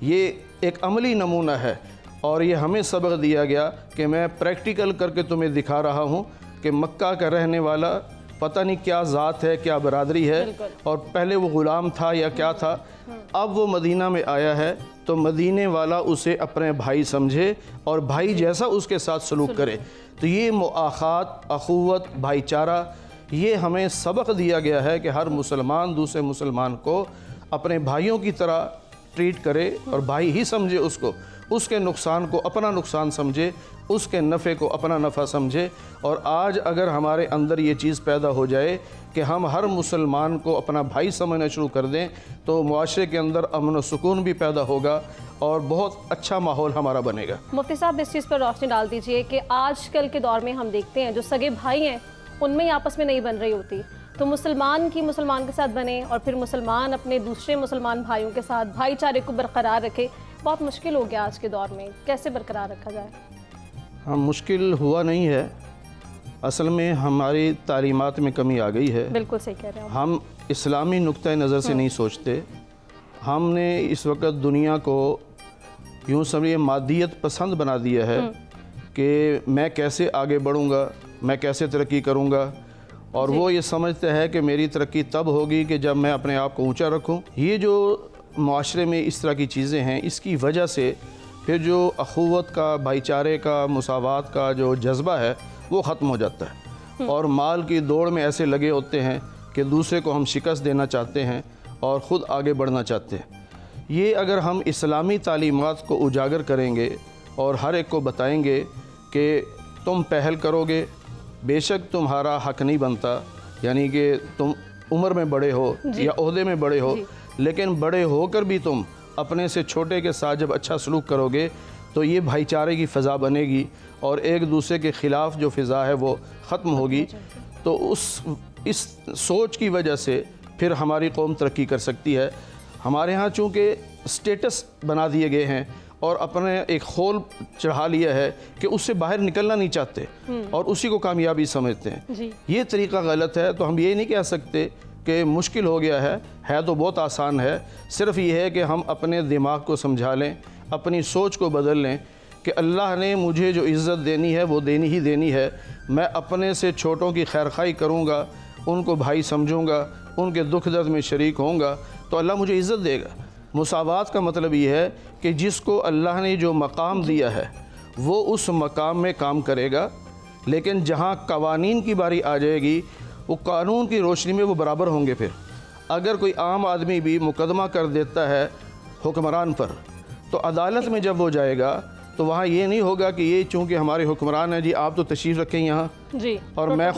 یہ ایک عملی نمونہ ہے، اور یہ ہمیں سبق دیا گیا کہ میں پریکٹیکل کر کے تمہیں دکھا رہا ہوں کہ مکہ کا رہنے والا پتہ نہیں کیا ذات ہے، کیا برادری ہے، اور پہلے وہ غلام تھا یا کیا تھا، اب وہ مدینہ میں آیا ہے تو مدینے والا اسے اپنے بھائی سمجھے اور بھائی جیسا اس کے ساتھ سلوک کرے۔ تو یہ مؤاخات، اخوت، بھائی چارہ، یہ ہمیں سبق دیا گیا ہے کہ ہر مسلمان دوسرے مسلمان کو اپنے بھائیوں کی طرح ٹریٹ کرے اور بھائی ہی سمجھے اس کو، اس کے نقصان کو اپنا نقصان سمجھے، اس کے نفع کو اپنا نفع سمجھے۔ اور آج اگر ہمارے اندر یہ چیز پیدا ہو جائے کہ ہم ہر مسلمان کو اپنا بھائی سمجھنا شروع کر دیں تو معاشرے کے اندر امن و سکون بھی پیدا ہوگا اور بہت اچھا ماحول ہمارا بنے گا۔ مفتی صاحب اس چیز پر روشنی ڈال دیجئے کہ آج کل کے دور میں ہم دیکھتے ہیں جو سگے بھائی ہیں ان میں ہی آپس میں نہیں بن رہی ہوتی، تو مسلمان کے ساتھ بنے اور پھر مسلمان اپنے دوسرے مسلمان بھائیوں کے ساتھ بھائی چارے کو برقرار رکھے، بہت مشکل ہو گیا آج کے دور میں، کیسے برقرار رکھا جائے؟ ہاں، مشکل ہوا نہیں ہے، اصل میں ہماری تعلیمات میں کمی آ گئی ہے۔ بالکل صحیح کہہ رہے ہیں ہم اسلامی نقطہ نظر سے نہیں سوچتے، ہم نے اس وقت دنیا کو یوں سمجھیے مادیت پسند بنا دیا ہے کہ میں کیسے آگے بڑھوں گا، میں کیسے ترقی کروں گا، اور وہ یہ سمجھتا ہے کہ میری ترقی تب ہوگی کہ جب میں اپنے آپ کو اونچا رکھوں۔ یہ جو معاشرے میں اس طرح کی چیزیں ہیں، اس کی وجہ سے پھر جو اخوت کا، بھائی چارے کا، مساوات کا جو جذبہ ہے وہ ختم ہو جاتا ہے، اور مال کی دوڑ میں ایسے لگے ہوتے ہیں کہ دوسرے کو ہم شکست دینا چاہتے ہیں اور خود آگے بڑھنا چاہتے ہیں۔ یہ اگر ہم اسلامی تعلیمات کو اجاگر کریں گے اور ہر ایک کو بتائیں گے کہ تم پہل کرو گے، بے شک تمہارا حق نہیں بنتا، یعنی کہ تم عمر میں بڑے ہو یا عہدے میں بڑے ہو، لیکن بڑے ہو کر بھی تم اپنے سے چھوٹے کے ساتھ جب اچھا سلوک کرو گے تو یہ بھائی چارے کی فضا بنے گی اور ایک دوسرے کے خلاف جو فضا ہے وہ ختم ہوگی۔ تو اس سوچ کی وجہ سے پھر ہماری قوم ترقی کر سکتی ہے۔ ہمارے ہاں چونکہ سٹیٹس بنا دیے گئے ہیں اور اپنے ایک خول چڑھا لیا ہے کہ اس سے باہر نکلنا نہیں چاہتے اور اسی کو کامیابی سمجھتے ہیں، یہ طریقہ غلط ہے۔ تو ہم یہ نہیں کہہ سکتے کہ مشکل ہو گیا ہے تو بہت آسان ہے، صرف یہ ہے کہ ہم اپنے دماغ کو سمجھا لیں، اپنی سوچ کو بدل لیں کہ اللہ نے مجھے جو عزت دینی ہے وہ دینی ہی دینی ہے، میں اپنے سے چھوٹوں کی خیرخواہی کروں گا، ان کو بھائی سمجھوں گا، ان کے دکھ درد میں شریک ہوں گا تو اللہ مجھے عزت دے گا۔ مساوات کا مطلب یہ ہے کہ جس کو اللہ نے جو مقام دیا ہے وہ اس مقام میں کام کرے گا، لیکن جہاں قوانین کی باری آ جائے گی وہ قانون کی روشنی میں وہ برابر ہوں گے۔ پھر اگر کوئی عام آدمی بھی مقدمہ کر دیتا ہے حکمران پر تو عدالت میں جب وہ جائے گا تو وہاں یہ نہیں ہوگا کہ یہ چونکہ ہمارے حکمران ہیں جی آپ تو تشریف رکھیں یہاں، اور میں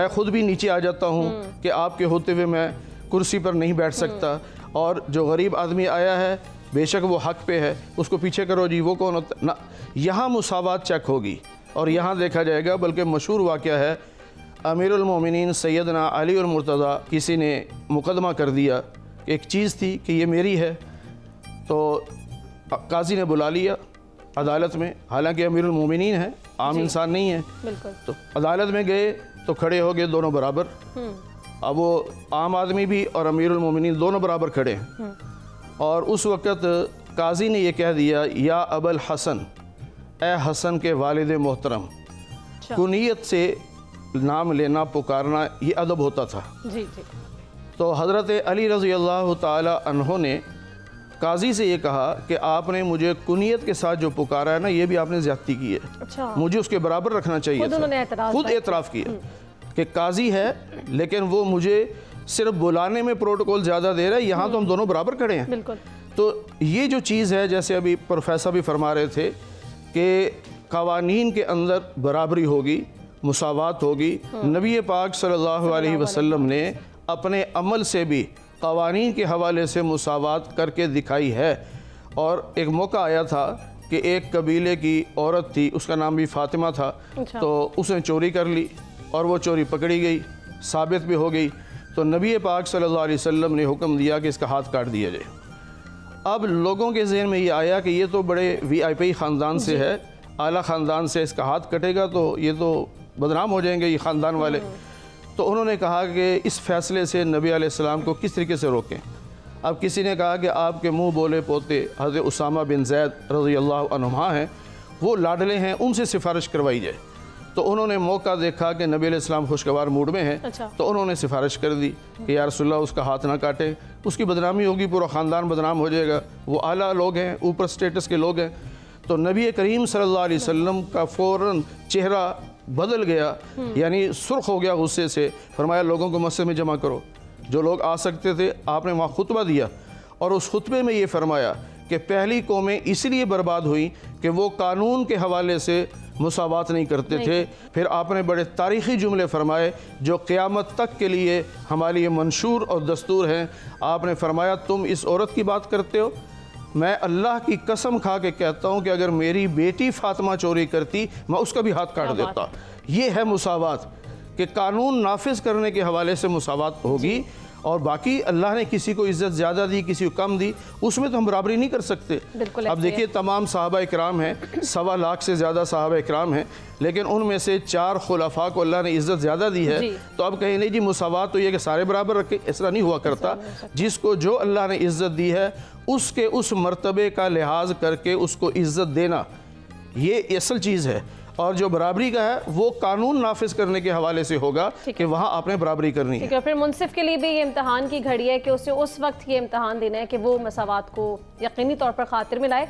خود بھی نیچے آ جاتا ہوں کہ آپ کے ہوتے ہوئے میں کرسی پر نہیں بیٹھ سکتا، اور جو غریب آدمی آیا ہے بے شک وہ حق پہ ہے، اس کو پیچھے کرو جی وہ کون ہوتا نہ، یہاں مساوات چیک ہوگی اور یہاں دیکھا جائے گا۔ بلکہ مشہور واقعہ ہے، امیر المومنین سیدنا علی المرتضیٰ کسی نے مقدمہ کر دیا، ایک چیز تھی کہ یہ میری ہے، تو قاضی نے بلا لیا عدالت میں، حالانکہ امیر المومنین ہے، عام انسان نہیں ہے، تو عدالت میں گئے تو کھڑے ہو گئے دونوں برابر۔ اب وہ عام آدمی بھی اور امیر المومنین دونوں برابر کھڑے ہیں، اور اس وقت قاضی نے یہ کہہ دیا یا ابا الحسن، اے حسن کے والد محترم، کنیت سے نام لینا پکارنا یہ ادب ہوتا تھا۔ تو حضرت علی رضی اللہ تعالی عنہ نے قاضی سے یہ کہا کہ آپ نے مجھے کنیت کے ساتھ جو پکارا ہے نا یہ بھی آپ نے زیادتی کی ہے، مجھے اس کے برابر رکھنا چاہیے تھا۔ خود اعتراف کیا کہ قاضی ہے لیکن وہ مجھے صرف بلانے میں پروٹوکول زیادہ دے رہا ہے، یہاں تو ہم دونوں برابر کھڑے ہیں۔ تو یہ جو چیز ہے، جیسے ابھی پروفیسر بھی فرما رہے تھے کہ قوانین کے اندر برابری ہوگی، مساوات ہوگی۔ نبی پاک صلی اللہ علیہ وسلم نے اپنے عمل سے بھی قوانین کے حوالے سے مساوات کر کے دکھائی ہے، اور ایک موقع آیا تھا کہ ایک قبیلے کی عورت تھی، اس کا نام بھی فاطمہ تھا، تو اس نے چوری کر لی اور وہ چوری پکڑی گئی، ثابت بھی ہو گئی، تو نبی پاک صلی اللہ علیہ وسلم نے حکم دیا کہ اس کا ہاتھ کاٹ دیا جائے۔ اب لوگوں کے ذہن میں یہ آیا کہ یہ تو بڑے وی آئی پی خاندان سے ہے، اعلیٰ خاندان سے، اس کا ہاتھ کٹے گا تو یہ تو بدنام ہو جائیں گے یہ خاندان والے۔ تو انہوں نے کہا کہ اس فیصلے سے نبی علیہ السلام کو کس طریقے سے روکیں۔ اب کسی نے کہا کہ آپ کے منہ بولے پوتے حضرت اسامہ بن زید رضی اللہ عنہما ہیں، وہ لاڈلے ہیں، ان سے سفارش کروائی جائے۔ تو انہوں نے موقع دیکھا کہ نبی علیہ السلام خوشگوار موڈ میں ہیں، تو انہوں نے سفارش کر دی کہ یا رسول اللہ اس کا ہاتھ نہ کاٹے، اس کی بدنامی ہوگی، پورا خاندان بدنام ہو جائے گا، وہ اعلیٰ لوگ ہیں، اوپر سٹیٹس کے لوگ ہیں۔ تو نبی کریم صلی اللہ علیہ وسلم کا فوراً چہرہ بدل گیا، یعنی سرخ ہو گیا غصے سے، فرمایا لوگوں کو مسجد میں جمع کرو۔ جو لوگ آ سکتے تھے آپ نے وہاں خطبہ دیا، اور اس خطبے میں یہ فرمایا کہ پہلی قومیں اس لیے برباد ہوئیں کہ وہ قانون کے حوالے سے مساوات نہیں کرتے تھے۔ پھر آپ نے بڑے تاریخی جملے فرمائے جو قیامت تک کے لیے ہمارے لیے منشور اور دستور ہیں۔ آپ نے فرمایا تم اس عورت کی بات کرتے ہو، میں اللہ کی قسم کھا کے کہتا ہوں کہ اگر میری بیٹی فاطمہ چوری کرتی میں اس کا بھی ہاتھ کاٹ دیتا۔ یہ ہے مساوات کہ قانون نافذ کرنے کے حوالے سے مساوات ہوگی، اور باقی اللہ نے کسی کو عزت زیادہ دی کسی کو کم دی، اس میں تو ہم برابری نہیں کر سکتے۔ اب دیکھیے تمام صحابہ اکرام ہیں، 1.25 لاکھ سے زیادہ صحابہ اکرام ہیں، لیکن ان میں سے 4 خلفاء کو اللہ نے عزت زیادہ دی ہے۔ تو اب کہیں نہیں جی مساوات تو یہ کہ سارے برابر رکھے، اس طرح نہیں ہوا کرتا۔ جس کو جو اللہ نے عزت دی ہے اس کے اس مرتبے کا لحاظ کر کے اس کو عزت دینا، یہ اصل چیز ہے۔ اور جو برابری کا ہے وہ قانون نافذ کرنے کے حوالے سے ہوگا کہ وہاں آپ نے برابری کرنی ہے۔ پھر منصف کے لیے بھی یہ امتحان کی گھڑی ہے کہ اسے اس وقت یہ امتحان دینا ہے کہ وہ مساوات کو یقینی طور پر خاطر میں لائے۔